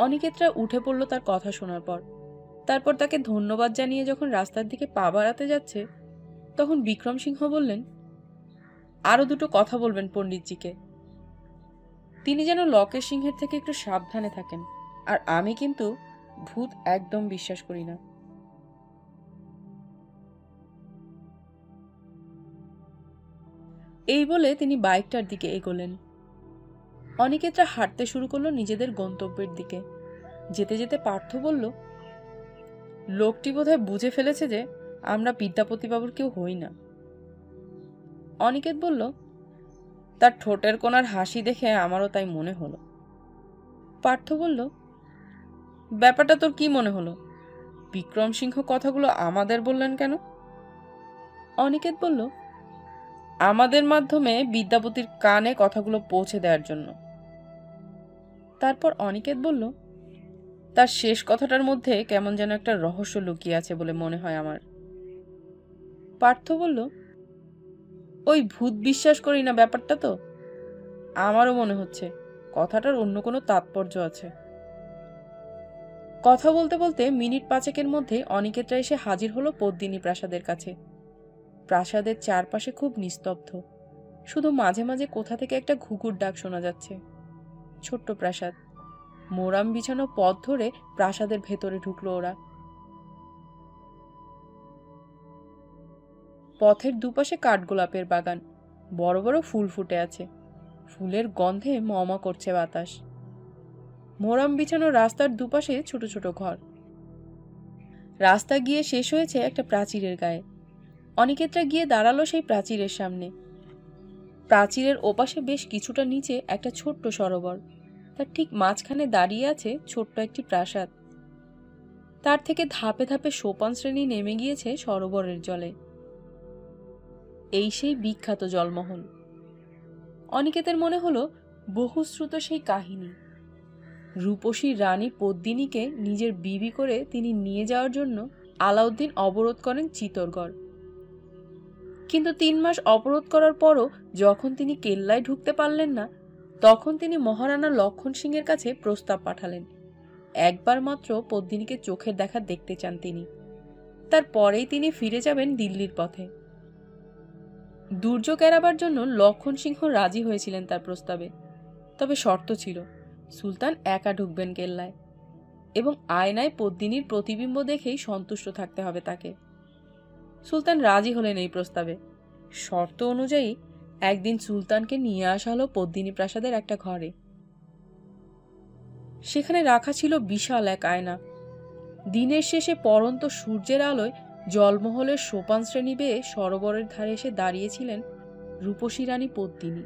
অনিকেতরা উঠে পড়ল তার কথা শোনার পর। তারপর তাকে ধন্যবাদ জানিয়ে যখন রাস্তার দিকে পা বাড়াতে যাচ্ছে, তখন বিক্রম সিংহ বললেন, আরো দুটো কথা বলবেন পণ্ডিতজিকে। তিনি যেন লকের সিংহের থেকে একটু সাবধানে থাকেন, আর আমি কিন্তু ভূত একদম বিশ্বাস করি না। এই বলে তিনি বাইকটার দিকে এগোলেন। অনিকেতরা হাঁটতে শুরু করলো নিজেদের গন্তব্যের দিকে। যেতে যেতে পার্থ বলল, লোকটি বোধহয় বুঝে ফেলেছে যে আমরা বিদ্যাপতিবাবুর কেউ হই না। অনিকেত বলল, তার ঠোঁটের কোণার হাসি দেখে আমারও তাই মনে হলো। পার্থ বলল, ব্যাপারটা তোর কি মনে হলো? বিক্রম সিংহ কথাগুলো আমাদের বললেন কেন? অনিকেত বলল, আমাদের মাধ্যমে বিদ্যাপতির কানে কথাগুলো পৌঁছে দেওয়ার জন্য। তারপর অনিকেত বলল, তার শেষ কথাটার মধ্যে কেমন যেন একটা রহস্য লুকিয়ে আছে বলে মনে হয় আমার। পার্থ বলল, ওই ভূত বিশ্বাস করি না ব্যাপারটা তো আমারও মনে হচ্ছে কথাটার অন্য কোনো তাৎপর্য আছে। কথা বলতে বলতে মিনিট 5 মধ্যে অনিকেতরা এসে হাজির হলো পদ্মিনী প্রাসাদের কাছে। প্রাসাদের চারপাশে খুব নিস্তব্ধ, শুধু মাঝে মাঝে কোথা থেকে একটা ঘুঘুর ডাক শোনা যাচ্ছে। ছোট্ট প্রাসাদ, মোরাম বিছানো পথ ধরে প্রাসাদের ভেতরে ঢুকলো ওরা। পথের দুপাশে কাঠগোলাপের বাগান, বড় বড় ফুল ফুটে আছে। ফুলের গন্ধে মমা করছে বাতাস। মোরাম বিছানো রাস্তার দুপাশে ছোট ছোট ঘর। রাস্তা গিয়ে শেষ হয়েছে একটা প্রাচীরের গায়ে। অনিকেতরা গিয়ে দাঁড়ালো সেই প্রাচীরের সামনে। প্রাচীরের ওপাশে বেশ কিছুটা নিচে একটা ছোট্ট সরোবর, তার ঠিক মাঝখানে দাঁড়িয়ে আছে ছোট্ট একটি প্রাসাদ। তার থেকে ধাপে ধাপে সোপান শ্রেণী নেমে গিয়েছে সরোবরের জলে। এই সেই বিখ্যাত জলমহল। অনিকেতের মনে হলো বহুশ্রুত সেই কাহিনী। রূপসী রানী পদ্মিনীকে নিজের বিবি করে তিনি নিয়ে যাওয়ার জন্য আলাউদ্দিন অবরোধ করেন চিতরগড়। কিন্তু 3 মাস অবরোধ করার পরও যখন তিনি কেল্লায় ঢুকতে পারলেন না, তখন তিনি মহারানা লক্ষণ সিংয়ের কাছে প্রস্তাব পাঠালেন। একবার মাত্র পদ্মিনীকে চোখের দেখা দেখতে চান তিনি। তারপরেই তিনি ফিরে যাবেন দিল্লির পথে। দুর্যোগ এড়াবার জন্য লক্ষণ সিংহ রাজি হয়েছিলেন তার প্রস্তাবে। তবে শর্ত ছিল, সুলতান একা ঢুকবেন কেল্লায় এবং আয়নায় পদ্মিনীর প্রতিবিম্ব দেখেই সন্তুষ্ট থাকতে হবে তাকে। সুলতান রাজি হলেন এই প্রস্তাবে। শর্ত অনুযায়ী একদিন সুলতানকে নিয়ে আসা হলো পদ্মিনী প্রাসাদের একটা ঘরে। সেখানে রাখা ছিল বিশাল এক আয়না। দিনের শেষে পড়ন্ত সূর্যের আলোয় জলমহলের সোপান শ্রেণী বেয়ে সরোবরের ধারে এসে দাঁড়িয়েছিলেন রূপসী রানী পদ্মিনী।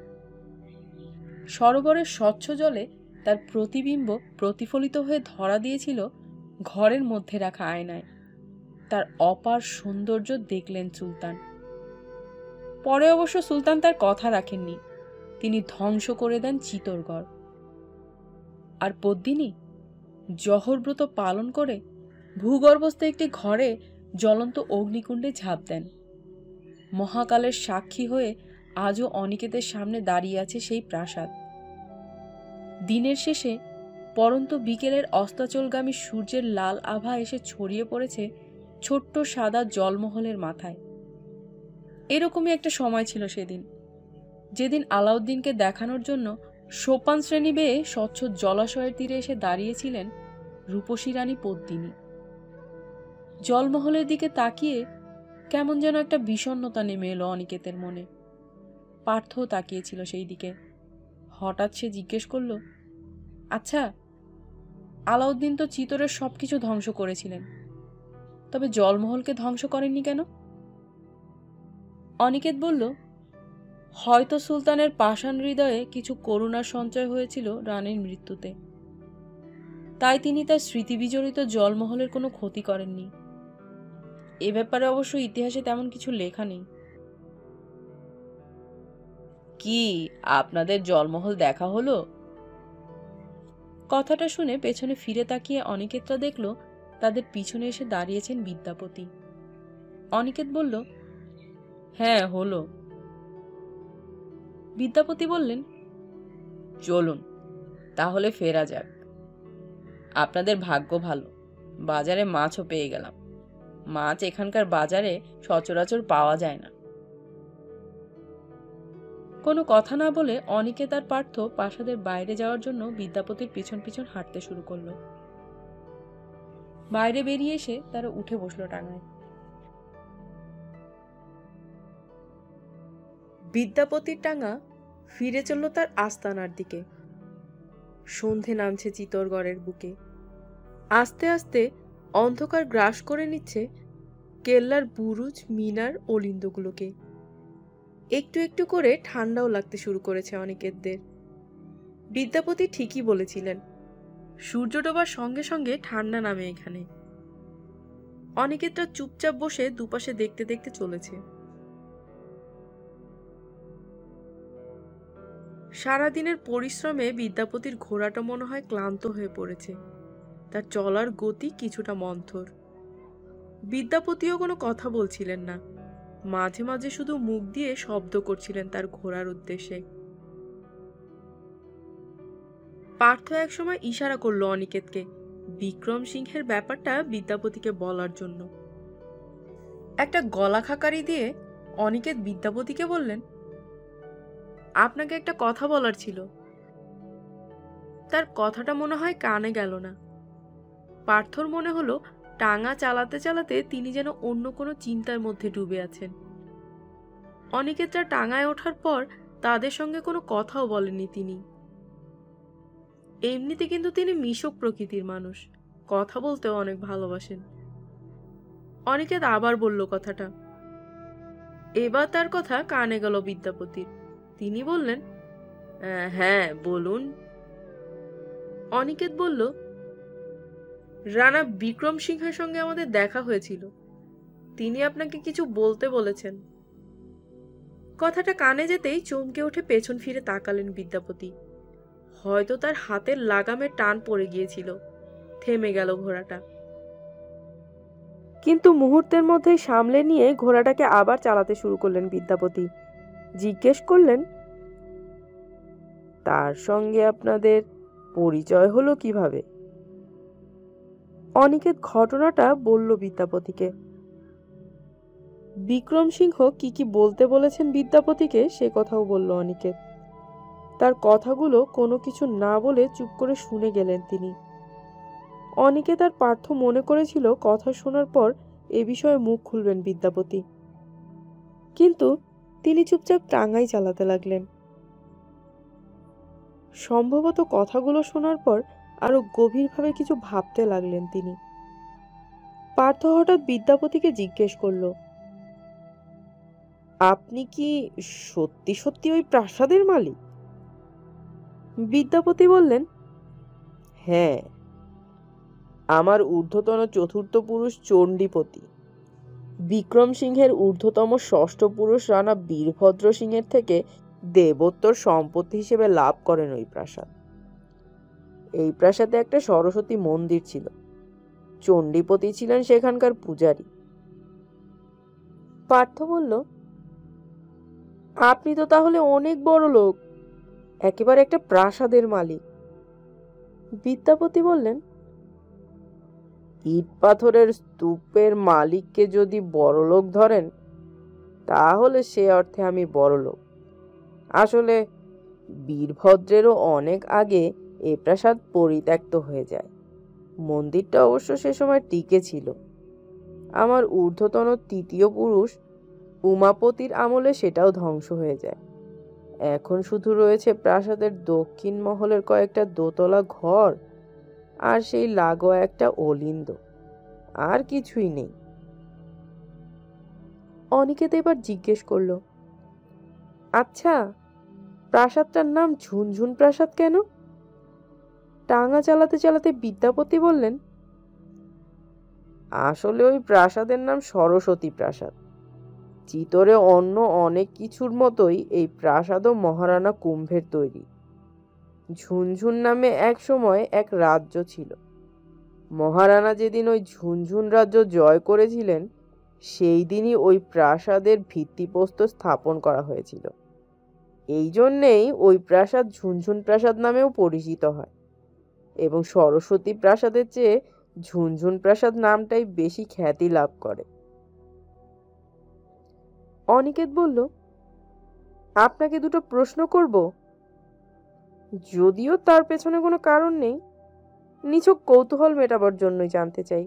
সরোবরের স্বচ্ছ জলে তার প্রতিবিম্ব প্রতিফলিত হয়ে ধরা দিয়েছিল ঘরের মধ্যে রাখা আয়নায়। তার অপার সৌন্দর্য দেখলেন সুলতান। পরে অবশ্য সুলতান তার কথা রাখেননি, তিনি ধ্বংস করে দেন চিতরগড়। আর পদ্মিনী জহরব্রত পালন করে ভূগর্ভস্থ একটি ঘরে জ্বলন্ত অগ্নিকুণ্ডে ঝাঁপ দেন। মহাকালের সাক্ষী হয়ে আজও অনিকেতের সামনে দাঁড়িয়ে আছে সেই প্রাসাদ। দিনের শেষে পরন্ত বিকেলের অস্তাচলগামী সূর্যের লাল আভা এসে ছড়িয়ে পড়েছে ছোট্ট সাদা জলমহলের মাথায়। এরকমই একটা সময় ছিল সেদিন, যেদিন আলাউদ্দিনকে দেখানোর জন্য সোপান শ্রেণী বেয়ে স্বচ্ছ জলাশয়ের তীরে এসে দাঁড়িয়েছিলেন রূপসী রানী পদ্মিনী। জলমহলের দিকে তাকিয়ে কেমন যেন একটা বিষণ্ণতা নেমে এলো অনিকেতের মনে। পার্থও তাকিয়েছিল সেই দিকে। হঠাৎ সে জিজ্ঞেস করল, আচ্ছা, আলাউদ্দিন তো চিতরের সবকিছু ধ্বংস করেছিলেন, তবে জলমহলকে ধ্বংস করেননি কেন? অনিকেত বলল, হয়তো সুলতানের পাষাণ হৃদয়ে কিছু করুণার সঞ্চয় হয়েছিল রানীর মৃত্যুতে, তাই তিনি তার স্মৃতিবিজড়িত জলমহলের কোনো ক্ষতি করেননি। এ ব্যাপারে অবশ্য ইতিহাসে তেমন কিছু লেখা নেই। কি, আপনাদের জলমহল দেখা হলো? কথাটা শুনে পেছনে ফিরে তাকিয়ে অনিকেতরা দেখল তাদের পিছনে এসে দাঁড়িয়েছেন বিদ্যাপতি। অনিকেত বলল, হ্যাঁ হলো। বিদ্যাপতি বললেন, চলুন তাহলে ফেরা যাক। আপনাদের ভাগ্য ভালো, বাজারে মাছও পেয়ে গেলাম। মাছ এখানকার বাজারে সচরাচর পাওয়া যায় না। কোনো কথা না বলে অনিকেত আর পার্থ প্রাসাদের বাইরে যাওয়ার জন্য বিদ্যাপতির পিছন পিছন হাঁটতে শুরু করলো। বাইরে বেরিয়ে এসে তারা উঠে বসলো টাঙায়। বিদ্যাপতির টাঙা ফিরে চলল তার আস্তানার দিকে। সন্ধে নামছে চিতরগড়ের বুকে। আস্তে আস্তে অন্ধকার গ্রাস করে নিচ্ছে কেল্লার বুরুজ, মিনার, অলিন্দগুলোকে। একটু একটু করে ঠান্ডাও লাগতে শুরু করেছে অনিকেতদের। বিদ্যাপতি ঠিকই বলেছিলেন, সূর্য ডোবার সঙ্গে সঙ্গে ঠান্ডা নামে এখানে। অনিকেতরা চুপচাপ বসে দুপাশে দেখতে দেখতে চলেছে। সারাদিনের পরিশ্রমে বিদ্যাপতির ঘোড়াটা মনে হয় ক্লান্ত হয়ে পড়েছে। তার চলার গতি কিছুটা মন্থর। বিদ্যাপতিও কোনো কথা বলছিলেন না, মাঝে মাঝে শুধু মুখ দিয়ে শব্দ করছিলেন তার ঘোড়ার উদ্দেশ্যে। পার্থ একসময় ইশারা করলো অনিকেতকে বিক্রম সিংহের ব্যাপারটা বিদ্যাপতিকে বলার জন্য। একটা গলা খাকারি দিয়ে অনিকেত বিদ্যাপতিকে বললেন, আপনাকে একটা কথা বলার ছিল। তার কথাটা মনে হয় কানে গেল না। পার্থর মনে হলো টাঙা চালাতে চালাতে তিনি যেন অন্য কোনো চিন্তার মধ্যে ডুবে আছেন। অনিকেতরা টাঙায় ওঠার পর তাদের সঙ্গে কোনো কথাও বলেননি তিনি। এমনিতে কিন্তু তিনি মিশক প্রকৃতির মানুষ, কথা বলতেও অনেক ভালোবাসেন। অনিকেত আবার বলল কথাটা। এবার তার কথা কানে গেল বিদ্যাপতির। তিনি বললেন, হ্যাঁ বলুন। অনিকেত বলল, রানা বিক্রম সিংহের সঙ্গে আমাদের দেখা হয়েছিল, তিনি আপনাকে কিছু বলতে বলেছেন। কথাটা কানে যেতেই চমকে উঠে পেছন ফিরে তাকালেন বিদ্যাপতি। হয়তো তার হাতের লাগামে টান পড়ে গিয়েছিল, থেমে গেল ঘোড়াটা। কিন্তু মুহূর্তের মধ্যে সামলে নিয়ে ঘোড়াটাকে আবার চালাতে শুরু করলেন বিদ্যাপতি। জিজ্ঞেস করলেন, তার সঙ্গে আপনাদের পরিচয় হলো কিভাবে? অনিকেত ঘটনাটা বলল বিদ্যাপতিকে। বিক্রম সিংহ কি কি বলতে বলেছেন বিদ্যাপতিকে সে কথাও বলল অনিকেত। তার কথাগুলো কোনো কিছু না বলে চুপ করে শুনে গেলেন তিনি। অনিকেত আর পার্থ মনে করেছিল কথা শোনার পর এ বিষয়ে মুখ খুলবেন বিদ্যাপতি, কিন্তু তিনি চুপচাপ টাঙাই চালাতে লাগলেন। সম্ভবত কথাগুলো শোনার পর আরো গভীরভাবে কিছু ভাবতে লাগলেন তিনি। পার্থ হঠাৎ বিদ্যাপতিকে জিজ্ঞেস করল, আপনি কি সত্যি সত্যি ওই প্রাসাদের মালিক? বিদ্যাপতি বললেন, হ্যাঁ, আমার ঊর্ধ্বতন চতুর্থ পুরুষ চণ্ডীপতি বিক্রম সিংহের ঊর্ধ্বতম ষষ্ঠ পুরুষ রানা বীরভদ্র সিংহের থেকে দেবোত্তর সম্পত্তি হিসেবে লাভ করেন ওই প্রাসাদ। এই প্রাসাদে একটা সরস্বতী মন্দির ছিল, চণ্ডীপতি ছিলেন সেখানকার পূজারী। পার্থ বলল, আপনি তো তাহলে অনেক বড় লোক, একেবারে একটা প্রাসাদের মালিক। বিদ্যাপতি বললেন, ইট পাথরের স্তূপের মালিককে যদি বড়লোক ধরেন তাহলে সে অর্থে আমি বড়লোক। আসলে বীরভদ্রেরও অনেক আগে এ প্রাসাদ পরিত্যক্ত হয়ে যায়। মন্দিরটা অবশ্য সে সময় টিকে ছিল। আমার ঊর্ধ্বতন তৃতীয় পুরুষ উমাপতির আমলে সেটাও ধ্বংস হয়ে যায়। এখন শুধু রয়েছে প্রাসাদের দক্ষিণ মহলের কয়েকটা দোতলা ঘর আর সেই লাগোয়া একটা অলিন্দ, আর কিছুই নেই। অনিকেত এবার জিজ্ঞেস করল, আচ্ছা, প্রাসাদটার নাম ঝুনঝুন প্রাসাদ কেন? টাঙা চালাতে চালাতে বিদ্যাপতি বললেন, আসলে ওই প্রাসাদের নাম সরস্বতী প্রাসাদ। চিতরে অন্য অনেক কিছুর মতোই এই প্রাসাদও মহারানা কুম্ভের তৈরি। ঝুনঝুন নামে এক সময় এক রাজ্য ছিল। মহারানা যেদিন ওই ঝুনঝুন রাজ্য জয় করেছিলেন সেই দিনই ওই প্রাসাদের ভিত্তিপ্রস্তর স্থাপন করা হয়েছিল। এই জন্যেই ওই প্রাসাদ ঝুনঝুন প্রাসাদ নামেও পরিচিত হয়। এবং সরস্বতী প্রাসাদের চেয়ে ঝুনঝুন প্রাসাদ নামটাই বেশি খ্যাতি লাভ করে। অনিকেত বলল, আপনাকে দুটো প্রশ্ন করব, যদিও তার পেছনে কোনো কারণ নেই, নিছক কৌতূহল মেটাবার জন্যই জানতে চাই।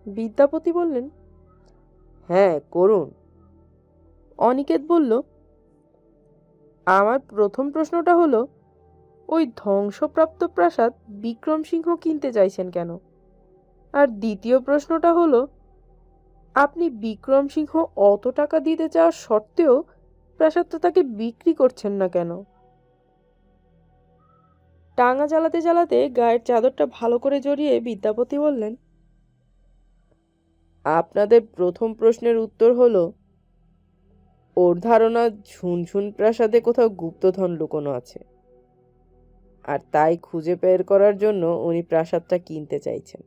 বিদ্যাপতি বললেন, হ্যাঁ করুন। অনিকেত বলল, আমার প্রথম প্রশ্নটা হলো, ওই ধ্বংসপ্রাপ্ত প্রাসাদ বিক্রম সিংহ কিনতে চাইছেন কেন? আর দ্বিতীয় প্রশ্নটা হলো, আপনি বিক্রম সিংহ অত টাকা দিতে চাওয়ার সত্ত্বেও প্রাসাদটা তাকে বিক্রি করছেন না কেন? টাঙা জ্বালাতে জ্বালাতে গায়ের চাদরটা ভালো করে জড়িয়ে বিদ্যাপতি বললেন, আপনাদের প্রথম প্রশ্নের উত্তর হলো, ওর ধারণা ঝুনঝুন প্রাসাদে কোথাও গুপ্তধন লুকোনো আছে, আর তাই খুঁজে বের করার জন্য উনি প্রাসাদটা কিনতে চাইছেন।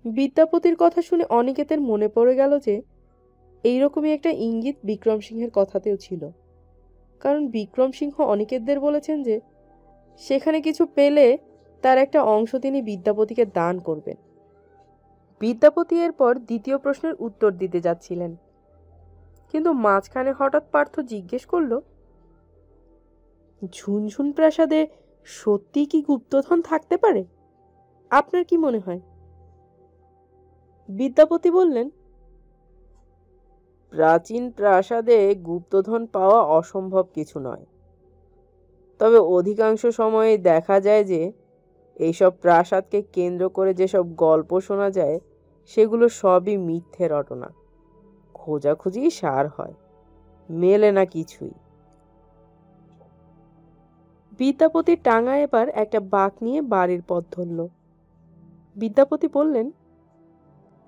বিদ্যাপতির কথা শুনে অনিকেতের মনে পড়ে গেল যে এইরকমই একটা ইঙ্গিত বিক্রম সিংহের কথাতেও ছিল। কারণ বিক্রম সিংহ অনিকেতদের বলেছেন যে সেখানে কিছু পেলে তার একটা অংশ তিনি বিদ্যাপতিকে দান করবেন। বিদ্যাপতি এরপর দ্বিতীয় প্রশ্নের উত্তর দিতে যাচ্ছিলেন, কিন্তু মাঝখানে হঠাৎ পার্থ জিজ্ঞেস করল, ঝুনঝুন প্রাসাদে সত্যি কি গুপ্তধন থাকতে পারে? আপনার কি মনে হয়? বিদ্যাপতি বললেন, প্রাচীন প্রাসাদে গুপ্তধন পাওয়া অসম্ভব কিছু নয়, তবে অধিকাংশ সময়ে দেখা যায় যে এইসব প্রাসাদকে কেন্দ্র করে যেসব গল্প শোনা যায় সেগুলো সবই মিথ্যে রটনা। খোঁজাখুঁজি সার হয়, মেলে না কিছুই। বিদ্যাপতির টাঙা এবার একটা বাঁক নিয়ে বাড়ির পথ ধরল। বিদ্যাপতি বললেন,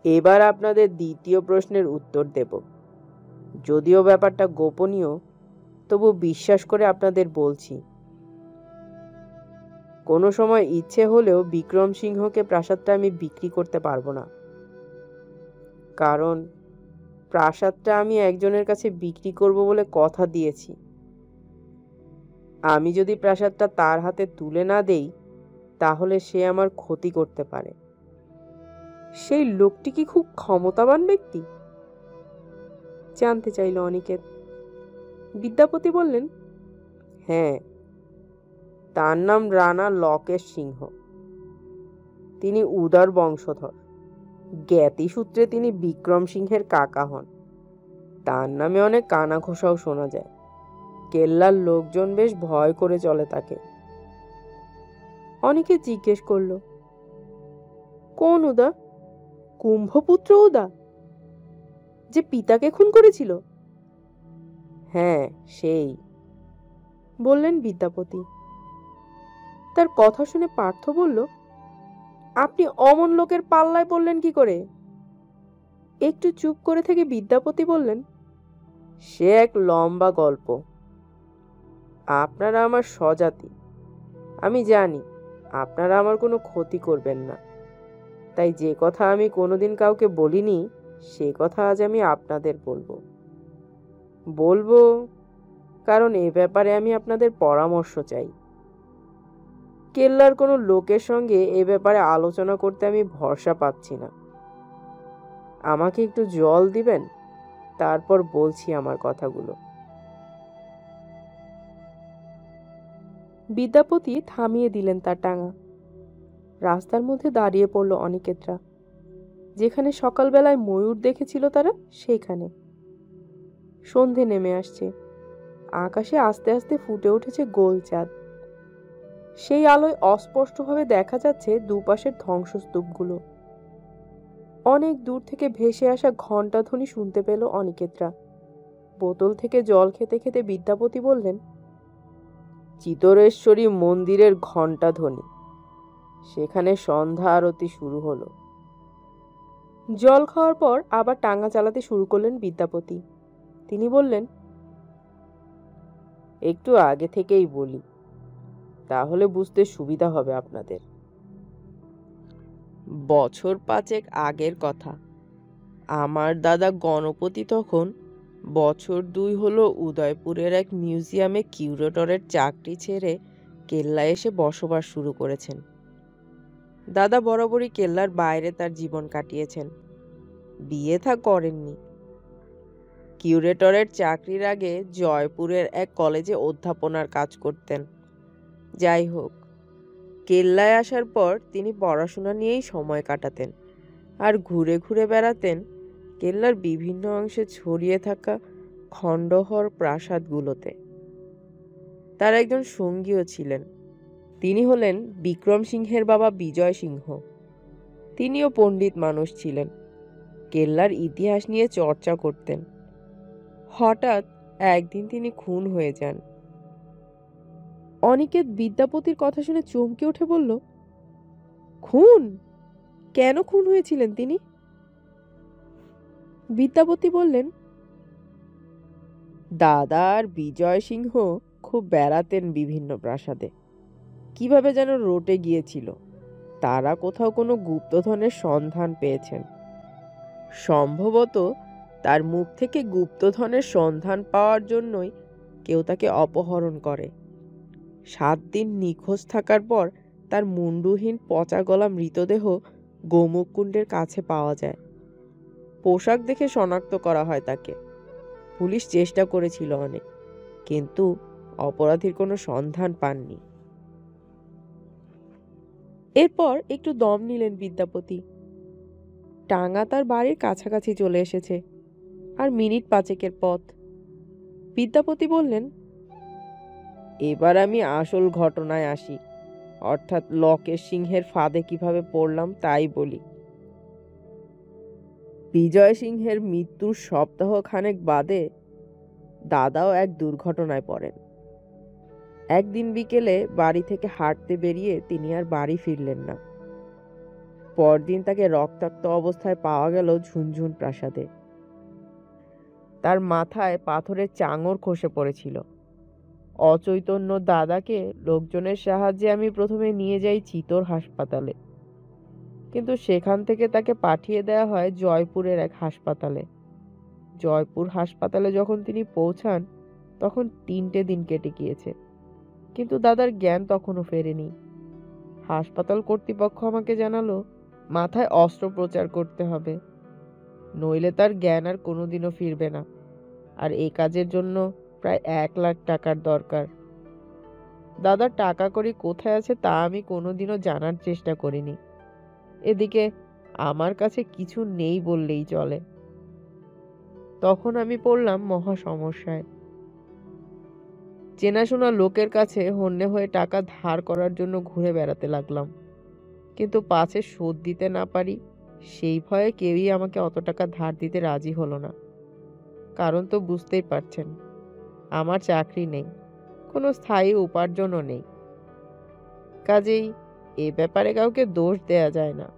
এবার আপনাদের দ্বিতীয় প্রশ্নের উত্তর দেব। যদিও ব্যাপারটা গোপনীয়, তবু বিশ্বাস করে আপনাদের বলছি, কোনো সময় ইচ্ছে হলেও বিক্রম সিংহকে প্রাসাদটা আমি বিক্রি করতে পারবো না। কারণ প্রাসাদটা আমি একজনের কাছে বিক্রি করব বলে কথা দিয়েছি। আমি যদি প্রাসাদটা তার হাতে তুলে না দেই, তাহলে সে আমার ক্ষতি করতে পারে। সেই লোকটি কি খুব ক্ষমতাবান ব্যক্তি? জানতে চাইল অনিকেত। বিদ্যাপতি বললেন, হ্যাঁ, তার নাম রানা লকেশ সিংহ। তিনি উদার বংশধর। জ্ঞাতি সূত্রে তিনি বিক্রম সিংহের কাকা হন। তার নামে অনেক কানাঘোষাও শোনা যায়। কেল্লার লোকজন বেশ ভয় করে চলে তাকে। অনিকেত জিজ্ঞেস করল, কোন উদা? কুম্ভপুত্র উদা, যে পিতাকে খুন করেছিল? হ্যাঁ, সেই, বললেন বিদ্যাপতি। তার কথা শুনে পার্থ বলল, আপনি অমন লোকের পাল্লায় পড়লেন কি করে? একটু চুপ করে থেকে বিদ্যাপতি বললেন, সে এক লম্বা গল্প। আপনারা আমার স্বজাতি, আমি জানি আপনারা আমার কোনো ক্ষতি করবেন না। তাই যে কথা আমি কোনোদিন কাউকে বলিনি, সে কথা আজ আমি আপনাদের বলবো, কারণ এ ব্যাপারে আমি আপনাদের পরামর্শ চাই। কেল্লার কোনো লোকের সঙ্গে এ ব্যাপারে আলোচনা করতে আমি ভরসা পাচ্ছি না। আমাকে একটু জল দিবেন, তারপর বলছি আমার কথাগুলো। বিদ্যাপতি থামিয়ে দিলেন তার টাঙা। রাস্তার মধ্যে দাঁড়িয়ে পড়ল অনিকেতরা। যেখানে সকালবেলায় ময়ূর দেখেছিল তারা, সেখানে। সন্ধে নেমে আসছে। আকাশে আস্তে আস্তে ফুটে উঠেছে গোল চাঁদ। সেই আলোয় অস্পষ্টভাবে দেখা যাচ্ছে দুপাশের ধ্বংসস্তূপগুলো। অনেক দূর থেকে ভেসে আসা ঘণ্টাধ্বনি শুনতে পেল অনিকেতরা। বোতল থেকে জল খেতে খেতে বিদ্যাপতি বললেন, চিতরেশ্বরী মন্দিরের ঘণ্টাধ্বনি। সেখানে সন্ধ্যা আরতি শুরু হলো। জল খাওয়ার পর আবার টাঙা চালাতে শুরু করলেন বিদ্যাপতি। তিনি বললেন, একটু আগে থেকেই বলি, তাহলে বুঝতে সুবিধা হবে আপনাদের। বছর 5 আগের কথা। আমার দাদা গণপতি তখন বছর 2 হলো উদয়পুরের এক মিউজিয়ামে কিউরেটরের চাকরি ছেড়ে কেল্লায় এসে বসবাস শুরু করেছেন। দাদা বরাবরই কেল্লার বাইরে তার জীবন কাটিয়েছেন, বিয়ে থা করেননি। কিউরেটরের চাকরির আগে জয়পুরের এক কলেজে অধ্যাপনার কাজ করতেন। যাই হোক, কেল্লায় আসার পর তিনি পড়াশোনা নিয়েই সময় কাটাতেন আর ঘুরে ঘুরে বেড়াতেন কেল্লার বিভিন্ন অংশে ছড়িয়ে থাকা খণ্ডহর প্রাসাদগুলোতে। তার একজন সঙ্গীও ছিলেন। তিনি হলেন বিক্রম সিংহের বাবা বিজয় সিংহ। তিনিও পণ্ডিত মানুষ ছিলেন, কেল্লার ইতিহাস নিয়ে চর্চা করতেন। হঠাৎ একদিন তিনি খুন হয়ে যান। অনিকেত বিদ্যাপতির কথা শুনে চমকে উঠে বলল, খুন? কেন খুন হয়েছিলেন তিনি? বিদ্যাপতি বললেন, দাদা আর বিজয় সিংহ খুব বেড়াতেন বিভিন্ন প্রাসাদে। কিভাবে যেন রটে গিয়েছিল, তারা কোথাও কোনো গুপ্তধনের সন্ধান পেয়েছেন। সম্ভবত তার মুখ থেকে গুপ্তধনের সন্ধান পাওয়ার জন্যই কেউ তাকে অপহরণ করে। 7 দিন নিখোঁজ থাকার পর তার মুন্ডুহীন পচা গলা মৃতদেহ গোমুখকুণ্ডের কাছে পাওয়া যায়। পোশাক দেখে শনাক্ত করা হয় তাকে। পুলিশ চেষ্টা করেছিল অনেক, কিন্তু অপরাধীর কোনো সন্ধান পাননি। এরপর একটু দম নিলেন বিদ্যাপতি। টাঙ্গা তার বাড়ির কাছাকাছি চলে এসেছে, আর মিনিট 5 পথ। বিদ্যাপতি বললেন, এবার আমি আসল ঘটনায় আসি, অর্থাৎ লকেশ সিংহের ফাঁদে কিভাবে পড়লাম তাই বলি। বিজয় সিংহের মৃত্যুর সপ্তাহ খানেক বাদে দাদাও এক দুর্ঘটনায় পড়েন। একদিন বিকেলে বাড়ি থেকে হাঁটতে বেরিয়ে তিনি আর বাড়ি ফিরলেন না। পরদিন তাকে রক্তাক্ত অবস্থায় পাওয়া গেল ঝুনঝুন প্রাসাদে। তার মাথায় পাথরের চাঙড় খসে পড়েছিল। অচৈতন্য দাদাকে লোকজনের সাহায্যে আমি প্রথমে নিয়ে যাই চিতোর হাসপাতালে, কিন্তু সেখান থেকে তাকে পাঠিয়ে দেওয়া হয় জয়পুরের এক হাসপাতালে। জয়পুর হাসপাতালে যখন তিনি পৌঁছান তখন 3টে দিন কেটে গিয়েছে, কিন্তু দাদার জ্ঞান তখনও ফেরেনি। হাসপাতাল কর্তৃপক্ষ আমাকে জানালো মাথায় অস্ত্রোপচার করতে হবে, নইলে তার জ্ঞান আর কোনোদিনও ফিরবে না। আর এই কাজের জন্য প্রায় 1 লাখ টাকার দরকার। দাদার টাকা কড়ি কোথায় আছে তা আমি কোনোদিনও জানার চেষ্টা করিনি। এদিকে আমার কাছে কিছু নেই বললেই চলে। তখন আমি পড়লাম মহা সমস্যায়। চেনাশোনা লোকের কাছে হন্যে হয়ে টাকা ধার করার জন্য ঘুরে বেড়াতে লাগলাম, কিন্তু পাছে শোধ দিতে না পারি সেই ভয়ে কেউই আমাকে অত টাকা ধার দিতে রাজি হলো না। কারণ তো বুঝতেই পারছেন, আমার চাকরি নেই, কোনো স্থায়ী উপার্জনও নেই। কাজেই এ ব্যাপারে কাউকে দোষ দেয়া যায় না।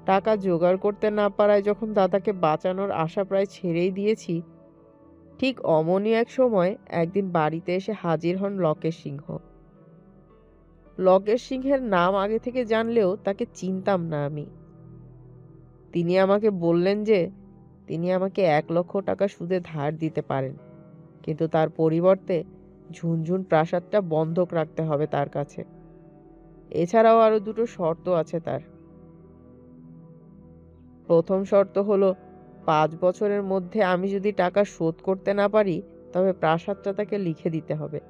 টাকা জোগাড় করতে না পারায় যখন দাদাকে বাঁচানোর আশা প্রায় ছেড়েই দিয়েছি, ঠিক অমনি এক সময় একদিন বাড়িতে এসে হাজির হন লকেশ সিংহ। লকেশ সিংহের নাম আগে থেকে জানলেও তাকে চিনতাম না আমি। তিনি আমাকে বললেন যে তিনি আমাকে 1 লক্ষ টাকা সুদে ধার দিতে পারেন, কিন্তু তার পরিবর্তে ঝুনঝুন প্রাসাদটা বন্ধক রাখতে হবে তার কাছে। এছাড়াও আরো 2টো শর্ত আছে তার। প্রথম শর্ত হলো 5 বছরের মধ্যে আমি যদি টাকা শোধ করতে না পারি তবে প্রাসাদটা তাকে লিখে দিতে হবে।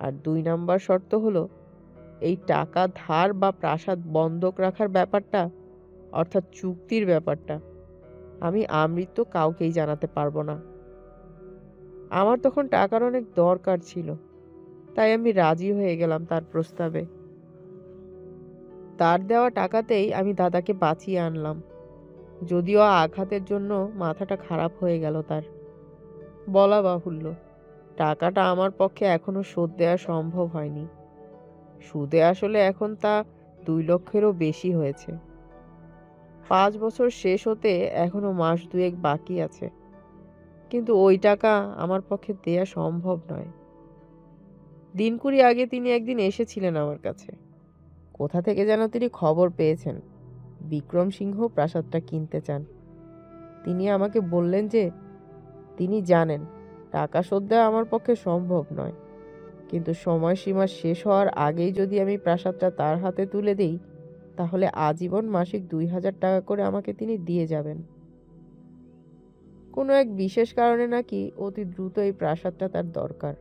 আর 2 নাম্বার শর্ত হলো এই টাকা ধার বা প্রাসাদ বন্ধক রাখার ব্যাপারটা, অর্থাৎ চুক্তির ব্যাপারটা, আমি আমৃত্যু কাউকেই জানাতে পারবো না। আমার তখন টাকার অনেক দরকার ছিল, তাই আমি রাজি হয়ে গেলাম তার প্রস্তাবে। তার দেওয়া টাকাতেই আমি দাদাকে বাঁচিয়ে আনলাম, যদিও আঘাতের জন্য মাথাটা খারাপ হয়ে গেল তার। বলা বাহুল্য, টাকাটা আমার পক্ষে এখনো শোধ দেওয়া সম্ভব হয়নি। সুদে আসলে এখন তা 2 লক্ষেরও বেশি হয়েছে। 5 বছর শেষ হতে এখনো মাস 2 বাকি আছে, কিন্তু ওই টাকা আমার পক্ষে দেয়া সম্ভব নয়। 2 দিন আগে তিনি একদিন এসেছিলেন আমার কাছে। কোথা থেকে যেন তিনি খবর পেয়েছেন বিক্রম সিংহ প্রাসাদটা কিনতে চান। তিনি আমাকে বললেন যে তিনি জানেন টাকা শোধ দেওয়া আমার পক্ষে সম্ভব নয়, কিন্তু সময়সীমা শেষ হওয়ার আগেই যদি আমি প্রাসাদটা তার হাতে তুলে দিই, তাহলে আজীবন মাসিক 2000 টাকা করে আমাকে তিনি দিয়ে যাবেন। কোনো এক বিশেষ কারণে নাকি অতি দ্রুত এই প্রাসাদটা তার দরকার।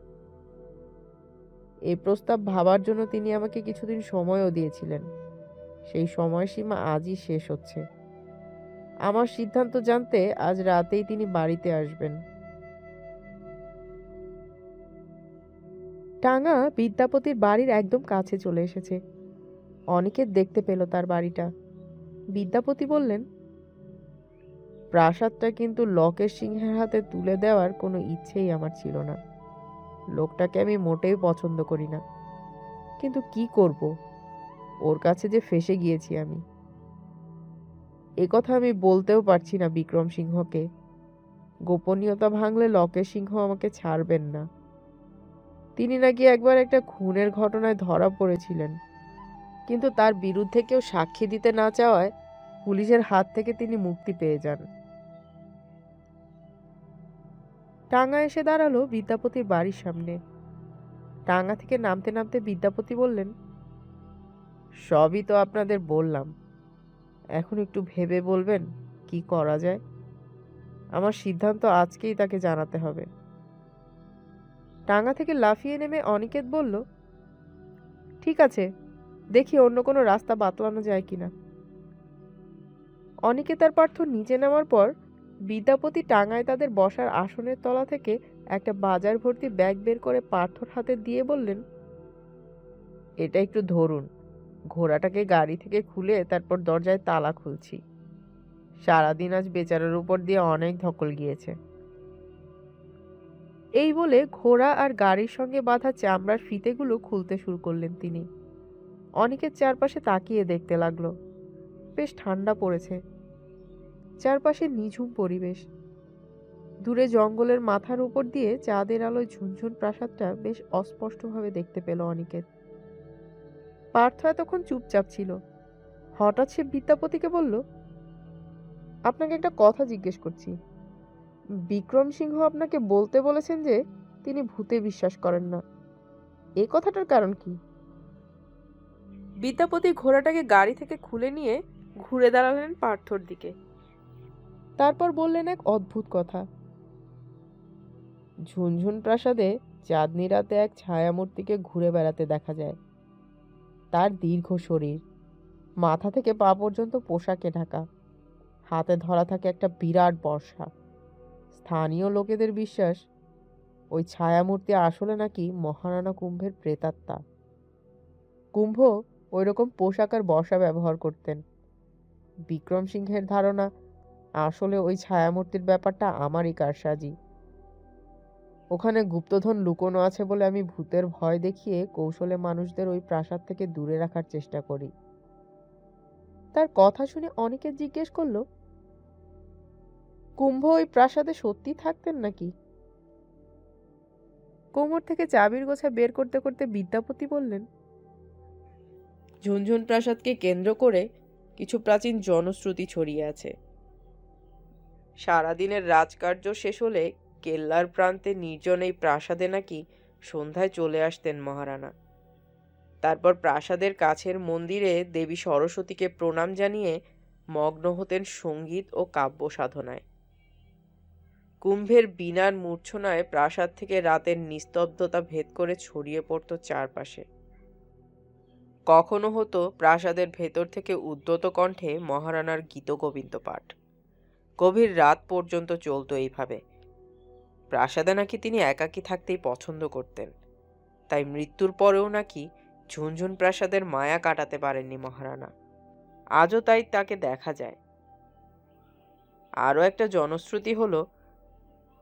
এই প্রস্তাব ভাবার জন্য তিনি আমাকে কিছুদিন সময়ও দিয়েছিলেন। সেই সময়সীমা আজই শেষ হচ্ছে। আমার সিদ্ধান্ত জানতে আজ রাতেই তিনি বাড়িতে আসবেন। টাঙা বিদ্যাপতির বাড়ির একদম কাছে চলে এসেছে। অনিকেত দেখতে পেল তার বাড়িটা। বিদ্যাপতি বললেন, প্রাসাদটা কিন্তু লকেশ সিংহের হাতে তুলে দেওয়ার কোনো ইচ্ছেই আমার ছিল না। লোকটাকে আমি মোটেই পছন্দ করি না, কিন্তু কি করব, ওর কাছে যে ফেঁসে গিয়েছি আমি। এ কথা আমি বলতেও পারছি না বিক্রম সিংহকে। গোপনীয়তা ভাঙলে লকেশ সিংহ আমাকে ছাড়বেন না। তিনি নাকি একবার একটা খুনের ঘটনায় ধরা পড়েছিলেন, কিন্তু তার বিরুদ্ধে কেউ সাক্ষী দিতে না চাওয়ায় পুলিশের হাত থেকে তিনি মুক্তি পেয়ে যান। টাঙ্গা এসে দাঁড়ালো বিদ্যাপতির বাড়ির সামনে। টাঙ্গা থেকে নামতে নামতে বিদ্যাপতি বললেন, সবই তো আপনাদের বললাম, এখন একটু ভেবে বলবেন কি করা যায়। আমার সিদ্ধান্ত আজকেই তাকে জানাতে হবে। টাঙ্গা থেকে লাফিয়ে নেমে অনিকেত বলল, ঠিক আছে, দেখি অন্য কোনো রাস্তা বাতলানো যায় কিনা। অনিকেত আর পার্থ নিচে নামার পর বিদ্যাপতি টাঙ্গায় তাদের বসার আসনের তলা থেকে একটা বাজার ভর্তি ব্যাগ বের করে পার্থর হাতে দিয়ে বললেন, এটা একটু ধরুন। ঘোড়াটাকে গাড়ি থেকে খুলে তারপর দরজায় তালা খুলছি। সারাদিন আজ বেচারার উপর দিয়ে অনেক ধকল গিয়েছে। এই বলে ঘোড়া আর গাড়ির সঙ্গে বাঁধা চামড়ার ফিতেগুলো খুলতে শুরু করলেন তিনি। অনেকের চারপাশে তাকিয়ে দেখতে লাগলো। বেশ ঠান্ডা পড়েছে। চারপাশে নিঝুম পরিবেশ। দূরে জঙ্গলের মাথার উপর দিয়ে চাঁদের আলোয় ঝুনঝুন প্রাসাদটা বেশ অস্পষ্টভাবে দেখতে পেল অনিকেত। পার্থ এতক্ষণ চুপচাপ ছিল। হঠাৎ সে বিদ্যাপতিকে বলল, আপনাকে একটা কথা জিজ্ঞেস করছি। বিক্রম সিংহ আপনাকে বলতে বলেছেন যে তিনি ভূতে বিশ্বাস করেন না, এই কথাটার কারণ কি? বিদ্যাপতি ঘোড়াটাকে গাড়ি থেকে খুলে নিয়ে ঘুরে দাঁড়ালেন পার্থর দিকে। তারপর বললেন এক অদ্ভুত কথা। ঝুনঝুন প্রাসাদে চাঁদনি রাতে এক ছায়ামূর্তিকে ঘুরে বেড়াতে দেখা যায়। তার দীর্ঘ শরীর, মাথা থেকে পা পর্যন্ত পোশাকে ঢাকা। হাতে ধরা থাকে একটা বিরাট বর্শা। স্থানীয় লোকেদের বিশ্বাস, ওই ছায়ামূর্তি আসলে নাকি মহারানা কুম্ভের প্রেতাত্মা। কুম্ভ ওই রকম পোশাক আর বর্শা ব্যবহার করতেন। বিক্রম সিংহের ধারণা, আসলে ওই ছায়ামূর্তির ব্যাপারটা আমারই কারসাজি। ওখানে গুপ্তধন লুকোনো আছে বলে আমি ভূতের ভয় দেখিয়ে কৌশলে মানুষদের ওই প্রাসাদ থেকে দূরে রাখার চেষ্টা করি। তার কথা শুনে অনেকে জিজ্ঞেস করলো, কুম্ভ ওই প্রাসাদে সত্যি থাকতেন নাকি? কোমর থেকে চাবির গোছা বের করতে করতে বিদ্যাপতি বললেন, ঝুনঝুন প্রাসাদকে কেন্দ্র করে কিছু প্রাচীন জনশ্রুতি ছড়িয়ে আছে। সারাদিনের রাজকার্য শেষ হলে কেল্লার প্রান্তে নির্জন এই প্রাসাদে নাকি সন্ধ্যায় চলে আসতেন মহারানা। তারপর প্রাসাদের কাছের মন্দিরে দেবী সরস্বতীকে প্রণাম জানিয়ে মগ্ন হতেন সঙ্গীত ও কাব্য সাধনায়। কুম্ভের বীণার মূর্ছনায় প্রাসাদ থেকে রাতের নিস্তব্ধতা ভেদ করে ছড়িয়ে পড়ত চারপাশে। কখনো হতো প্রাসাদের ভেতর থেকে উদ্যত কণ্ঠে মহারানার গীতগোবিন্দ পাঠ। গভীর রাত পর্যন্ত চলত এইভাবে। প্রাসাদে নাকি তিনি একাকী থাকতেই পছন্দ করতেন, তাই মৃত্যুর পরেও নাকি ঝুনঝুন প্রাসাদের মায়া কাটাতে পারেননি মহারানা। আজও তাই তাকে দেখা যায়। আরও একটা জনশ্রুতি হলো,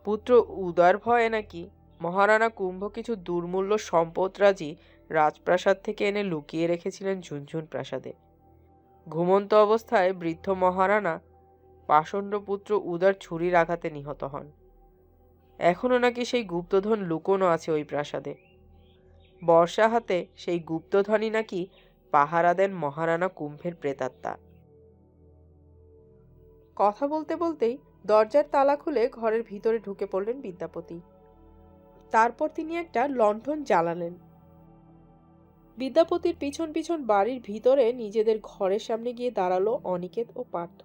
পুত্র উদর ভয়ে নাকি মহারানা কুম্ভ কিছু দুর্মূল্য সম্পদরাজি রাজপ্রাসাদ থেকে এনে লুকিয়ে রেখেছিলেন ঝুনঝুন প্রাসাদে। ঘুমন্ত অবস্থায় বৃদ্ধ মহারানা পাষণ্ড পুত্র উদর ছুরির আঘাতে নিহত হন। এখনো নাকি সেই গুপ্তধন লুকোনো আছে ওই প্রাসাদে। বর্ষা হাতে সেই গুপ্তধনই নাকি পাহারা দেন মহারানা কুম্ভের প্রেতাত্মা। কথা বলতে বলতেই দরজার তালা খুলে ঘরের ভিতরে ঢুকে পড়লেন বিদ্যাপতি। তারপর তিনি একটা লণ্ঠন জ্বালালেন। বিদ্যাপতির পিছন পিছন বাড়ির ভিতরে নিজেদের ঘরের সামনে গিয়ে দাঁড়ালো অনিকেত ও পার্থ।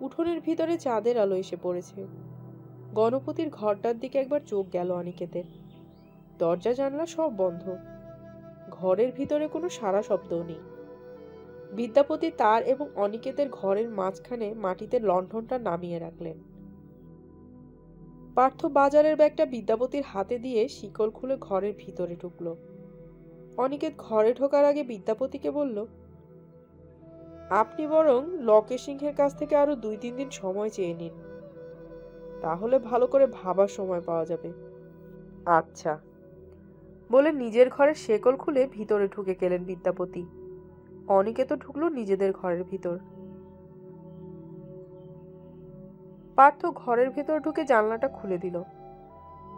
উঠোনের ভিতরে চাঁদের আলো এসে পড়েছে। গণপতির ঘরটার দিকে একবার চোখ গেল অনিকেতের। দরজা জানলা সব বন্ধ। ঘরের ভিতরে কোনো সাড়া শব্দও নেই। বিদ্যাপতি তার এবং অনিকেতের ঘরের মাঝখানে মাটিতে লণ্ঠনটা নামিয়ে রাখলেন। পার্থ বাজারের ব্যাগটা বিদ্যাপতির হাতে দিয়ে শিকল খুলে ঘরের ভিতরে ঢুকলো। অনিকেত ঘরে ঢোকার আগে বিদ্যাপতিকে বলল, আপনি বরং লকেশ সিংহের কাছ থেকে আরো 2-3 দিন সময় চেয়ে নিন, তাহলে ভালো করে ভাবার সময় পাওয়া যাবে। আচ্ছা, বলে নিজের ঘরের শেকল খুলে ভিতরে ঢুকে গেলেন বিদ্যাপতি। অনিকেত ঢুকলো নিজেদের ঘরের ভিতর। পার্থ ঘরের ভেতর ঢুকে জানলাটা খুলে দিল।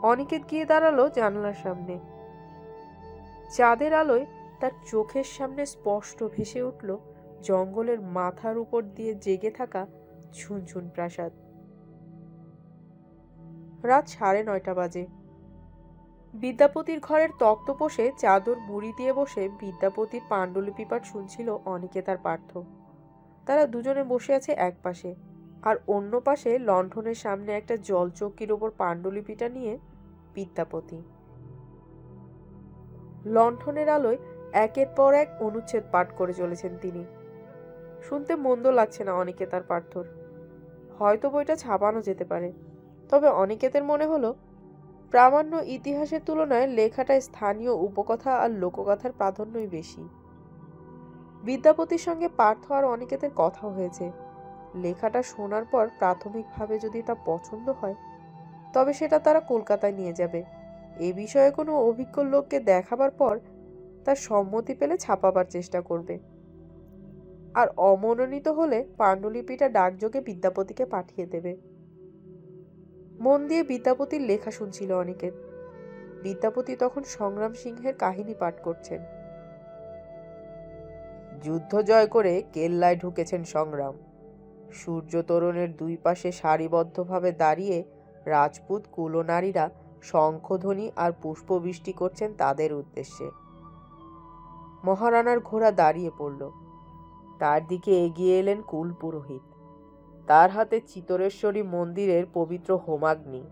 অনিকেত গিয়ে দাঁড়ালো জানলার সামনে। চাঁদের আলোয় তার চোখের সামনে স্পষ্ট ভেসে উঠল জঙ্গলের মাথার উপর দিয়ে জেগে থাকা ঝুনঝুন প্রাসাদ। রাত 9:30 বাজে। বিদ্যাপতির ঘরের তক্তপোষে চাদর মুড়ি দিয়ে বসে বিদ্যাপতির পাণ্ডুলিপি পাঠ শুনছিল অনিকেত আর পার্থ। তারা দুজনে বসে আছে এক পাশে, আর অন্য পাশে লণ্ঠনের সামনে একটা জলচৌকির ওপর পাণ্ডুলিপিটা নিয়ে বিদ্যাপতি। লণ্ঠনের আলোয় একের পর এক অনুচ্ছেদ পাঠ করে চলেছেন তিনি। শুনতে মন্দ লাগছে না অনিকেত আর পার্থর। হয়তো বইটা ছাপানো যেতে পারে, তবে অনিকেতের মনে হলো প্রামাণ্য ইতিহাসের তুলনায় লেখাটায় স্থানীয় উপকথা আর লোককথার প্রাধান্যই বেশি। বিদ্যাপতির সঙ্গে পার্থ আর অনিকেতের কথা হয়েছে। লেখাটা শোনার পর প্রাথমিকভাবে যদি তা পছন্দ হয়, তবে সেটা তারা কলকাতায় নিয়ে যাবে। এ বিষয়ে কোনো অভিজ্ঞ লোককে দেখাবার পর তার সম্মতি পেলে ছাপাবার চেষ্টা করবে। আর অমনোনীত হলে পাণ্ডুলিপিটা ডাকযোগে বিদ্যাপতিকে পাঠিয়ে দেবে। মন দিয়ে বিদ্যাপতির লেখা শুনছিল অনিকেত। বিদ্যাপতি তখন সংগ্রাম সিংহের কাহিনী পাঠ করছেন। যুদ্ধ জয় করে কেল্লায় ঢুকেছেন সংগ্রাম। সূর্য তোরণের দুই পাশে সারিবদ্ধভাবে দাঁড়িয়ে রাজপুত কুলনারীরা শঙ্খধ্বনি আর পুষ্পবৃষ্টি করছেন তাদের উদ্দেশ্যে। মহারানার ঘোড়া দাঁড়িয়ে পড়ল। তার দিকে এগিয়ে এলেন কুল পুরোহিত। তার হাতে চিতরেশ্বরী মন্দিরের পবিত্র হোমাগ্নি।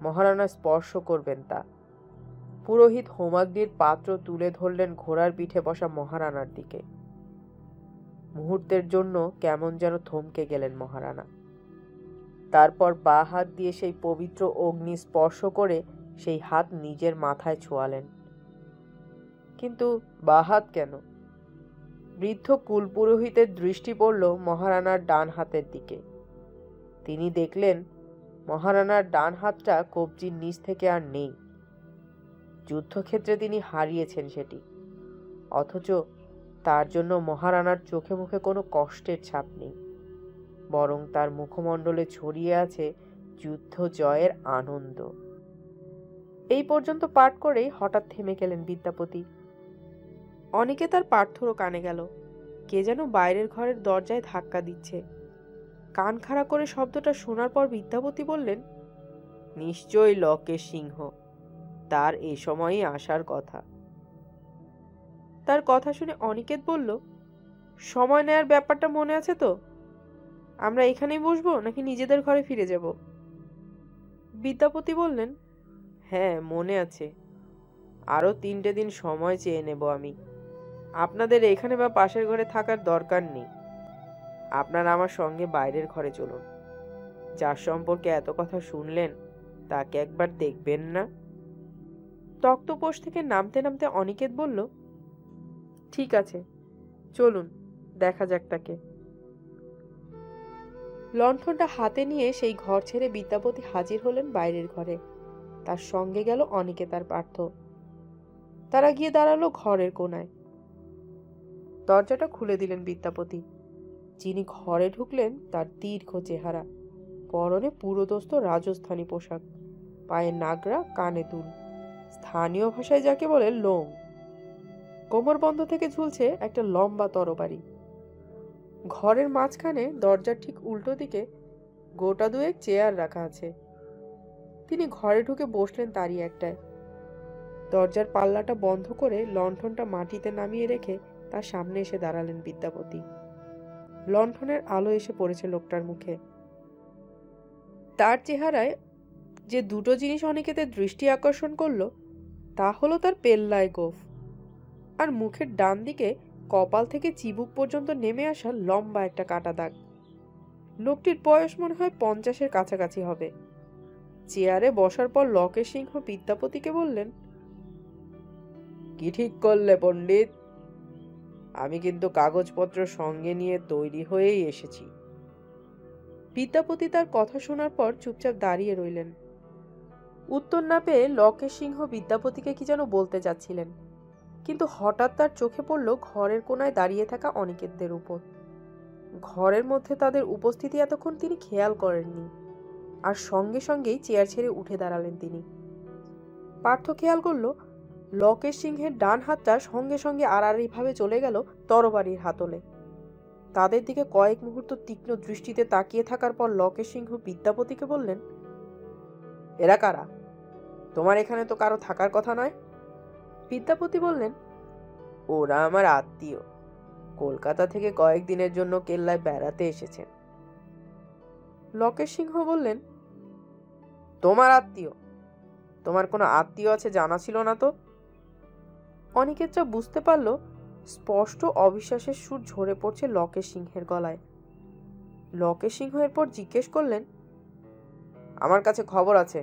মহারানা স্পর্শ করবেন তা। পুরোহিত হোমাগ্নির পাত্র তুলে ধরলেন ঘোড়ার পিঠে বসা মহারানার দিকে। মুহূর্তের জন্য কেমন যেন থমকে গেলেন মহারানা। তারপর বাঁ হাত দিয়ে সেই পবিত্র অগ্নি স্পর্শ করে সেই হাত নিজের মাথায় ছোঁয়ালেন। কিন্তু বাঁ হাত কেন? বৃদ্ধ কুলপুরোহিতের দৃষ্টি পড়ল মহারানার ডান হাতের দিকে। তিনি দেখলেন মহারানার ডান হাতটা কবজির নিচ থেকে আর নেই। যুদ্ধক্ষেত্রে তিনি হারিয়েছেন সেটি, অথচ তার জন্য মহারানার চোখে মুখে কোনো কষ্টের ছাপ নেই, বরং তার মুখমণ্ডলে ছড়িয়ে আছে যুদ্ধ জয়ের আনন্দ। এই পর্যন্ত পাঠ করেই হঠাৎ থেমে গেলেন বিদ্যাপতি। অনিকেত আর পার্থরও কানে গেল কে যেন বাইরের ঘরের দরজায় ধাক্কা দিচ্ছে। কান খাড়া করে শব্দটা শোনার পর বিদ্যাপতি বললেন, নিশ্চয়ই লকেশ সিংহ, তার এ সময়ই আসার কথা। তার কথা শুনে অনিকেত বলল, সময় নেয়ার ব্যাপারটা মনে আছে তো? আমরা এখানেই বসবো নাকি নিজেদের ঘরে ফিরে যাব? বিদ্যাপতি বললেন, হ্যাঁ মনে আছে, আরো 3টে দিন সময় চেয়ে নেব আমি। আপনাদের এখানে বা পাশের ঘরে থাকার দরকার নেই। আপনারা আমার সঙ্গে বাইরের ঘরে চলুন। যার সম্পর্কে এত কথা শুনলেন তাকে একবার দেখবেন না? তক্তপোষ থেকে নামতে নামতে অনিকেত বলল, ঠিক আছে, চলুন দেখা যাক তাকে। লণ্ঠনটা হাতে নিয়ে সেই ঘর ছেড়ে বিদ্যাপতি হাজির হলেন বাইরের ঘরে। তার সঙ্গে গেল অনিকেত আর পার্থ। তারা গিয়ে দাঁড়ালো ঘরের কোনায়। দরজাটা খুলে দিলেন বিদ্যাপতি। যিনি ঘরে ঢুকলেন তার দীর্ঘ চেহারা, পরনে পুরোদস্ত রাজস্থানী পোশাক, পায়ে নাগরা, কানে দুল, স্থানীয় ভাষায় যাকে বলে লোং। কোমরবন্ধ থেকে ঝুলছে একটা লম্বা তরবারি। ঘরের মাঝখানে দরজার ঠিক উল্টো দিকে গোটা দুয়েক চেয়ার রাখা আছে। তিনি ঘরে ঢুকে বসলেন তারই একটায়। দরজার পাল্লাটা বন্ধ করে লণ্ঠনটা মাটিতে নামিয়ে রেখে তার সামনে এসে দাঁড়ালেন বিদ্যাপতি। লণ্ঠনের আলো এসে পড়েছে লোকটার মুখে। তার চেহারায় যে দুটো জিনিস অনিকেতের দৃষ্টি আকর্ষণ করলো তা হলো তার পেল্লায় গোঁফ, আর মুখের ডান দিকে কপাল থেকে চিবুক পর্যন্ত নেমে আসা লম্বা একটা কাটা দাগ। লোকটির বয়স মনে হয় 50-এর কাছাকাছি হবে। চেয়ারে বসার পর লকেশ সিংহ বিদ্যাপতিকে বললেন, কি ঠিক করলে পণ্ডিত? আমি কিন্তু কাগজপত্র সঙ্গে নিয়ে তৈরি হয়েই এসেছি। বিদ্যাপতি তার কথা শোনার পর চুপচাপ দাঁড়িয়ে রইলেন। উত্তর না পেয়ে লকেশ সিংহ বিদ্যাপতিকে কি যেন বলতে যাচ্ছিলেন, কিন্তু হঠাৎ তার চোখে পড়ল ঘরের কোনায় দাঁড়িয়ে থাকা অনিকেতদের উপর। ঘরের মধ্যে তাদের উপস্থিতি এতক্ষণ তিনি খেয়াল করেননি, আর সঙ্গে সঙ্গেই চেয়ার ছেড়ে উঠে দাঁড়ালেন তিনি। পার্থ খেয়াল করল লকেশ সিংহের ডান হাতটা সঙ্গে সঙ্গে আড়াআড়িভাবে চলে গেল তরবারির হাতলে। তাদের দিকে কয়েক মুহূর্ত তীক্ষ্ণ দৃষ্টিতে তাকিয়ে থাকার পর লকেশ সিংহ বিদ্যাপতিকে বললেন, এরা কারা? তোমার এখানে তো কারো থাকার কথা নয়। বিদ্যাপতি বললেন, ওরা আমার আত্মীয়, কলকাতা থেকে কয়েকদিনের জন্য কেল্লায় বেড়াতে এসেছেন। লকেশ সিংহ বললেন, তোমার আত্মীয়? তোমার কোনো আত্মীয় আছে জানা ছিল না তো? অনিকেতরা বুঝতে পারল স্পষ্ট অবিশ্বাসের সুর ঝরে পড়ছে লকেশ সিংহের গলায়। লকেশ সিংহ এরপর জিজ্ঞেস করলেন, আমার কাছে খবর আছে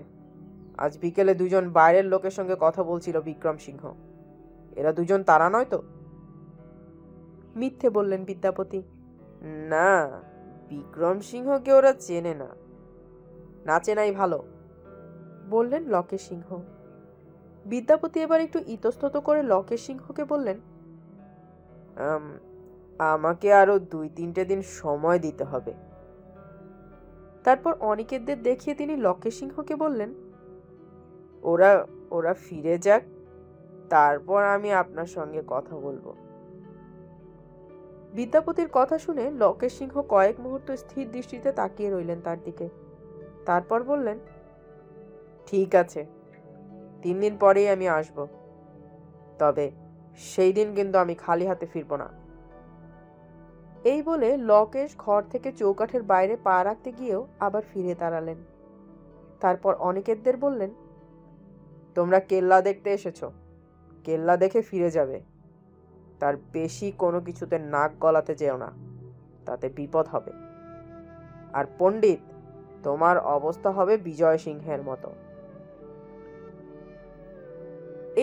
আজ বিকেলে দুজন বাইরের লোকের সঙ্গে কথা বলছিল বিক্রম সিংহ। এরা দুজন তারা নয় তো? মিথ্যে বললেন বিদ্যাপতি। না, বিক্রম সিংহকে ওরা চেনে না। না চেনাই ভালো, বললেন লকেশ সিংহ। বিদ্যাপতি এবার একটু ইতস্তত করে লকেশ সিংহকে বললেন, আমাকে আরো 2-3টে দিন সময় দিতে হবে। তারপর অনিকেতদের দেখিয়ে তিনি লকেশ সিংহকে বললেন, ওরা ওরা ফিরে যাক, তারপর আমি আপনার সঙ্গে কথা বলবো। বিদ্যাপতির কথা শুনে লকেশ সিংহ কয়েক মুহূর্ত স্থির দৃষ্টিতে তাকিয়ে রইলেন তার দিকে। তারপর বললেন, ঠিক আছে, 3 দিন পরেই আমি আসব। তবে সেই দিন কিন্তু আমি খালি হাতে ফিরব না। এই বলে লকেশ ঘর থেকে চৌকাঠের বাইরে পা রাখতে গিয়েও আবার ফিরে দাঁড়ালেন। তারপর অনিকেতদের বললেন, তোমরা কেল্লা দেখতে এসেছো, কেল্লা দেখে ফিরে যাবে। তার বেশি কোনো কিছুতে নাক গলাতে যেও না, তাতে বিপদ হবে। আর পণ্ডিত, তোমার অবস্থা হবে বিজয় সিংহের মতো।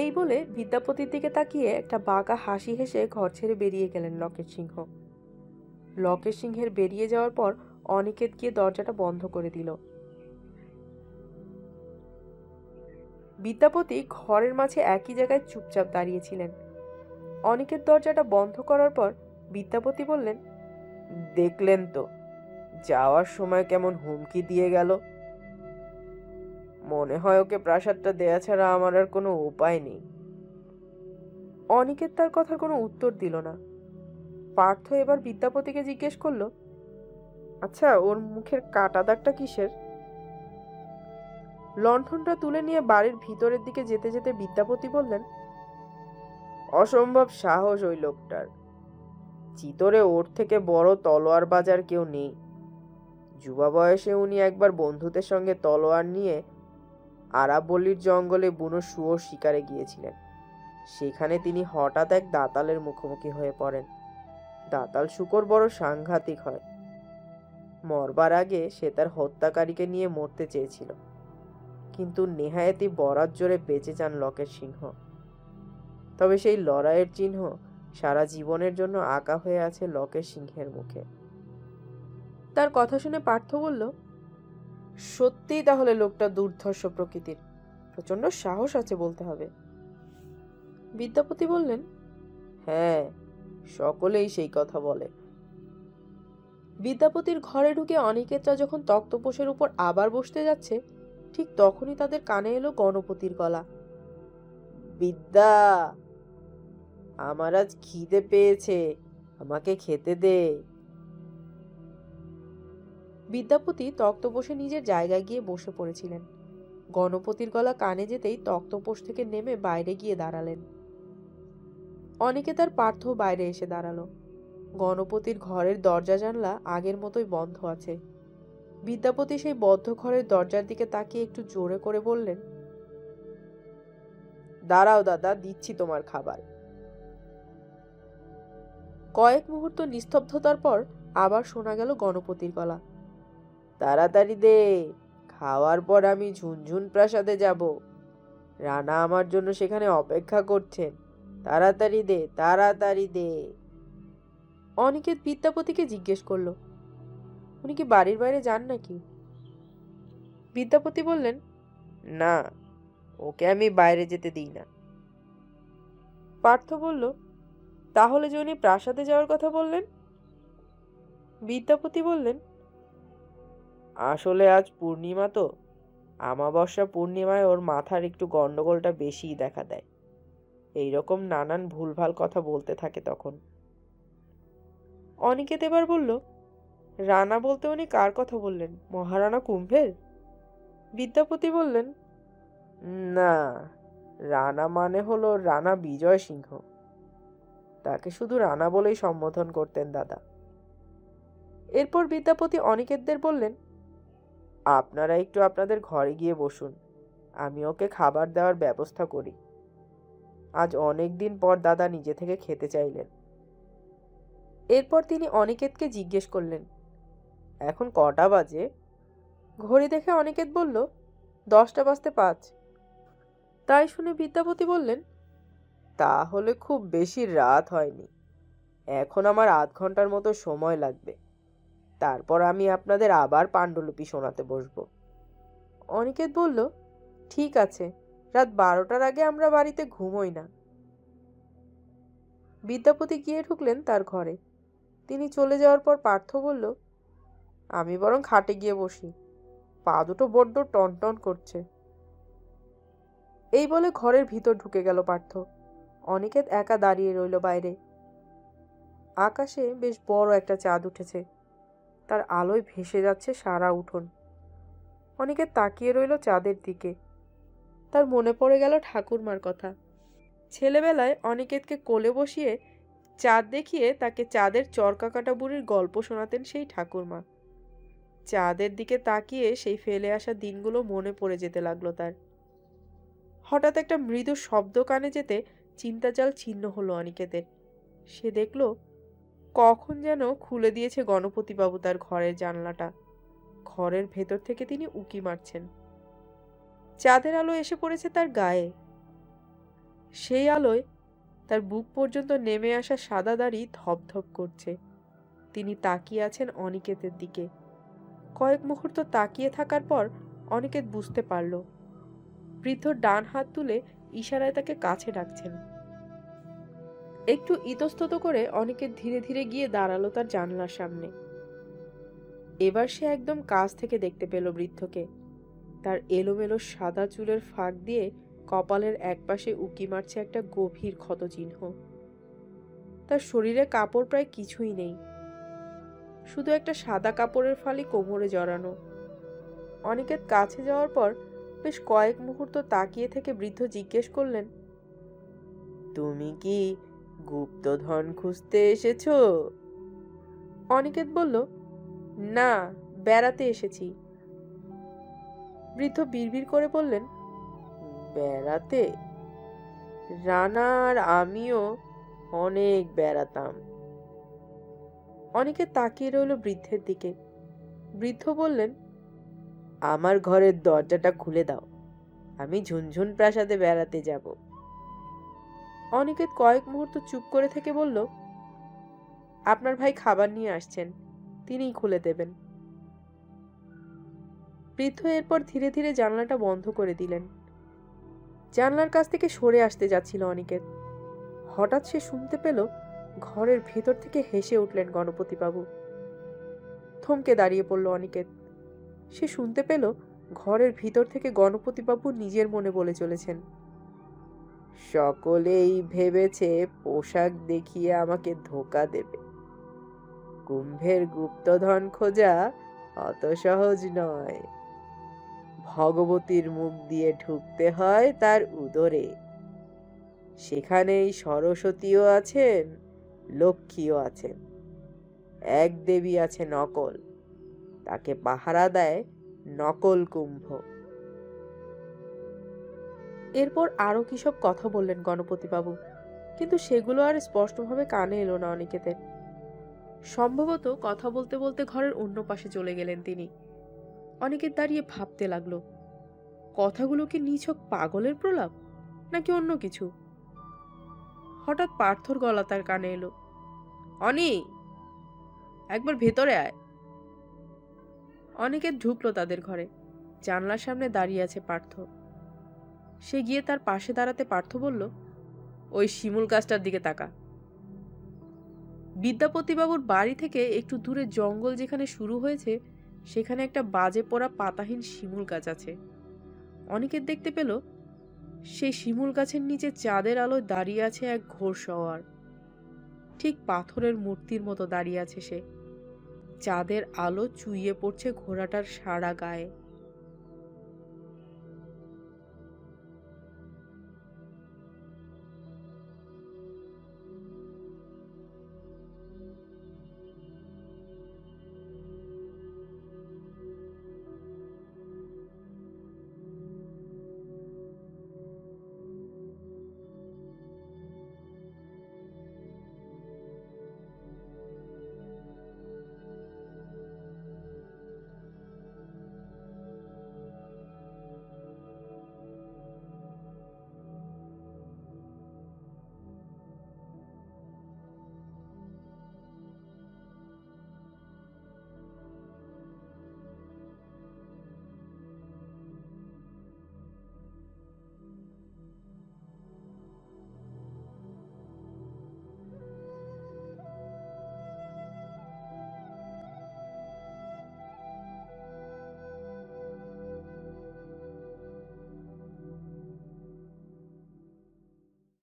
এই বলে বিদ্যাপতির দিকে তাকিয়ে একটা বাঁকা হাসি হেসে ঘর ছেড়ে বেরিয়ে গেলেন লকেশ সিংহ। লকেশ সিংহের বেরিয়ে যাওয়ার পর অনিকেত গিয়ে দরজাটা বন্ধ করে দিল। বিদ্যাপতি ঘরের মাঝে একই জায়গায় চুপচাপ দাঁড়িয়েছিলেন। অনিকেত দরজাটা বন্ধ করার পর বিদ্যাপতি বললেন, দেখলেন তো যাওয়ার সময় কেমন হুমকি দিয়ে গেল। মনে হয় ওকে প্রাসাদটা দেয়া ছাড়া আমার আর কোনো উপায় নেই। অনিকেত তার কথার কোনো উত্তর দিল না। পার্থ এবার বিদ্যাপতিকে জিজ্ঞেস করলো, আচ্ছা, ওর মুখের কাটা দাগটা কিসের? লণ্ঠনটা তুলে নিয়ে বাড়ির ভিতরের দিকে যেতে যেতে বিদ্যাপতি বললেন, অসম্ভব সাহস ওই লোকটার। চিতরে ওর থেকে বড় তলোয়ার বাজার কেউ নেই। যুবা বয়সে উনি একবার বন্ধুদের সঙ্গে তলোয়ার নিয়ে আরাবল্লীর জঙ্গলে বুনো শুয়োর শিকারে গিয়েছিলেন। সেখানে তিনি হঠাৎ এক দাতালের মুখোমুখি হয়ে পড়েন। দাতাল শূকর বড় সাংঘাতিক হয়। মরবার আগে সে তার হত্যাকারীকে নিয়ে মরতে চেয়েছিল, কিন্তু নেহায়েতি বরাত জোরে বেঁচে যান লকেশ সিংহ। তবে সেই লড়াইয়ের চিহ্ন সারা জীবনের জন্য আঁকা হয়ে আছে লকেশ সিংহের মুখে। তার কথা শুনে পার্থ বলল, সত্যিই তাহলে লোকটা দুর্ধর্ষ প্রকৃতির, প্রচন্ড সাহস আছে বলতে হবে। বিদ্যাপতি বললেন, হ্যাঁ, সকলেই সেই কথা বলে। বিদ্যাপতির ঘরে ঢুকে অনিকেতরা যখন তক্তপোষের উপর আবার বসতে যাচ্ছে, ঠিক তখনই তাদের কানে এলো গণপতির গলা, বিদ্যা, আমার আজ খিদে পেয়েছে, আমাকে খেতে দে। বিদ্যাপতি তক্তপোষে নিজের জায়গায় গিয়ে বসে পড়েছিলেন। গণপতির গলা কানে যেতেই তক্তপোষ থেকে নেমে বাইরে গিয়ে দাঁড়ালেন। অনিকেত আর পার্থ বাইরে এসে দাঁড়ালো। গণপতির ঘরের দরজা জানলা আগের মতোই বন্ধ আছে। বিদ্যাপতি সেই বদ্ধ ঘরের দরজার দিকে তাকিয়ে একটু জোরে করে বললেন, দাঁড়াও দাদা, দিচ্ছি তোমার খাবার। কয়েক মুহূর্ত নিস্তব্ধতার পর আবার শোনা গেল গণপতির গলা, তাড়াতাড়ি দে, খাওয়ার পর আমি ঝুনঝুন প্রাসাদে যাব। রানা আমার জন্য সেখানে অপেক্ষা করছেন, তাড়াতাড়ি দে, তাড়াতাড়ি দে। অনিকেত বিদ্যাপতিকে জিজ্ঞেস করলো, উনি কি বাড়ির বাইরে যান নাকি? বিদ্যাপতি বললেন, না, ওকে আমি বাইরে যেতে দিই না। পার্থ বলল, তাহলে যে উনি প্রাসাদে যাওয়ার কথা বললেন? বিদ্যাপতি বললেন, আসলে আজ পূর্ণিমা তো, আমাবস্যা পূর্ণিমায় ওর মাথার একটু গন্ডগোলটা বেশিই দেখা দেয়। এইরকম নানান ভুলভাল কথা বলতে থাকে তখন। অনিকেত এবার বলল, রানা বলতে উনি কার কথা বললেন? মহারানা কুম্ভের? বিদ্যাপতি বললেন, না, রানা মানে হলো রানা বিজয় সিংহ। তাকে শুধু রানা বলেই সম্বোধন করতেন দাদা। এরপর বিদ্যাপতি অনিকেতদের বললেন, আপনারা একটু আপনাদের ঘরে গিয়ে বসুন, আমি ওকে খাবার দেওয়ার ব্যবস্থা করি। আজ অনেক দিন পর দাদা নিজে থেকে খেতে চাইলেন। এরপর তিনি অনিকেতকে জিজ্ঞেস করলেন, এখন কটা বাজে? ঘড়ি দেখে অনিকেত বলল, 10টা বাজতে 5। তাই শুনে বিদ্যাপতি বললেন, তাহলে খুব বেশি রাত হয়নি, এখন আমার আধ ঘন্টার মতো সময় লাগবে, তারপর আমি আপনাদের আবার পাণ্ডুলিপি শোনাতে বসবো। অনিকেত বলল, ঠিক আছে, রাত 12টার আগে আমরা বাড়িতে ঘুমোই না। বিদ্যাপতি গিয়ে ঢুকলেন তার ঘরে। তিনি চলে যাওয়ার পর পার্থ বলল, আমি বরং খাটে গিয়ে বসি, পা দুটো বড্ড টনটন করছে। এই বলে ঘরের ভিতর ঢুকে গেল পার্থ। অনিকেত একা দাঁড়িয়ে রইল বাইরে। আকাশে বেশ বড় একটা চাঁদ উঠেছে, তার আলোয় ভেসে যাচ্ছে সারা উঠোন। অনিকেত তাকিয়ে রইল চাঁদের দিকে। তার মনে পড়ে গেল ঠাকুরমার কথা। ছেলেবেলায় অনিকেতকে কোলে বসিয়ে চাঁদ দেখিয়ে তাকে চাঁদের চরকা কাটা বুড়ির গল্প শোনাতেন সেই ঠাকুরমা। চাঁদের দিকে তাকিয়ে সেই ফেলে আসা দিনগুলো মনে পড়ে যেতে লাগলো তার। হঠাৎ একটা মৃদু শব্দ কানে যেতে চিন্তাজাল ছিন্ন হলো অনিকেতের। সে দেখল কখন যেন খুলে দিয়েছে গণপতিবাবু তার ঘরের জানলাটা। ঘরের ভেতর থেকে তিনি উঁকি মারছেন। চাঁদের আলো এসে পড়েছে তার গায়ে। সেই আলোয় তার বুক পর্যন্ত নেমে আসা সাদা দাড়ি ধপধপ করছে। তিনি তাকিয়ে আছেন অনিকেতের দিকে। কয়েক মুহূর্ত তাকিয়ে থাকার পর অনিকেত বুঝতে পারল বৃদ্ধ ডান হাত তুলে ইশারায় তাকে কাছে ডাকছেন। একটু ইতস্তত করে অনিকেত ধীরে ধীরে গিয়ে দাঁড়ালো তার জানলার সামনে। এবার সে একদম কাছ থেকে দেখতে পেল বৃদ্ধকে। তার এলোমেলো সাদা চুলের ফাঁক দিয়ে কপালের একপাশে উকি মারছে একটা গভীর ক্ষতচিহ্ন। তার শরীরে কাপড় প্রায় কিছুই নেই, শুধু একটা সাদা কাপড়ের ফালি কোমরে জড়ানো। অনিকেত কাছে যাওয়ার পর বেশ কয়েক মুহূর্ত তাকিয়ে থেকে বৃদ্ধ জিজ্ঞেস করলেন, তুমি কি গুপ্তধন খুঁজতে এসেছো? অনিকেত বলল, না, বেড়াতে এসেছি। বৃদ্ধ বিড়বিড় করে বললেন, বেড়াতে? রানা আর আমিও অনেক বেড়াতাম। অনিকেত তাকিয়ে রইল বৃদ্ধের দিকে। বৃদ্ধ বললেন, আমার ঘরের দরজাটা খুলে দাও, আমি ঝুনঝুন প্রাসাদে বেড়াতে যাব। অনিকেত কয়েক মুহূর্ত চুপ করে থেকে বলল, আপনার ভাই খাবার নিয়ে আসছেন, তিনিই খুলে দেবেন। বৃদ্ধ এরপর ধীরে ধীরে জানলাটা বন্ধ করে দিলেন। জানলার কাছ থেকে সরে আসতে যাচ্ছিল অনিকেত। হঠাৎ সে শুনতে পেল ঘরের ভেতর থেকে হেসে উঠলেন গণপতিবাবু। থমকে দাঁড়িয়ে পড়ল অনিকেত। সে শুনতে পেল ঘরের ভিতর থেকে গণপতিবাবু নিজের মনে বলে চলেছেন, সকলেই ভেবেছে পোশাক দেখিয়ে আমাকে ধোঁকা দেবে। কুম্ভের গুপ্তধন খোঁজা অত সহজ নয়। ভগবতীর মুখ দিয়ে ঢুকতে হয় তার উদরে। সেখানেই সরস্বতীও আছেন, লক্ষ্মীও আছেন। এক দেবী আছে নকল, তাকে পাহারা দেয় নকল কুম্ভ। এরপর আরো কি সব কথা বললেন গণপতিবাবু, কিন্তু সেগুলো আর স্পষ্টভাবে কানে এলো না অনিকেতের। সম্ভবত কথা বলতে বলতে ঘরের অন্য পাশে চলে গেলেন তিনি। অনিকেত দাঁড়িয়ে ভাবতে লাগলো, কথাগুলো কি নিছক পাগলের প্রলাপ নাকি অন্য কিছু। হঠাৎ পার্থর গলা তার কানে এলো, অনি, একবার ভেতরে আয়। অনিকেত ঢুকলো তাদের ঘরে। জানলার সামনে দাঁড়িয়ে আছে পার্থ। সে গিয়ে তার পাশে দাঁড়াতে পার্থ বলল, ওই শিমুল গাছটার দিকে তাকা। বিদ্যাপতিবাবুর বাড়ি থেকে একটু দূরে জঙ্গল যেখানে শুরু হয়েছে, সেখানে একটা বাজে পড়া পাতাহীন শিমুল গাছ আছে। অনিকেত দেখতে পেল সেই শিমুল গাছের নিচে চাঁদের আলোয় দাঁড়িয়ে আছে এক ঘোড়সওয়ার। ঠিক পাথরের মূর্তির মতো দাঁড়িয়ে আছে সে। চাঁদের আলো চুইয়ে পড়ছে ঘোড়াটার সারা গায়ে।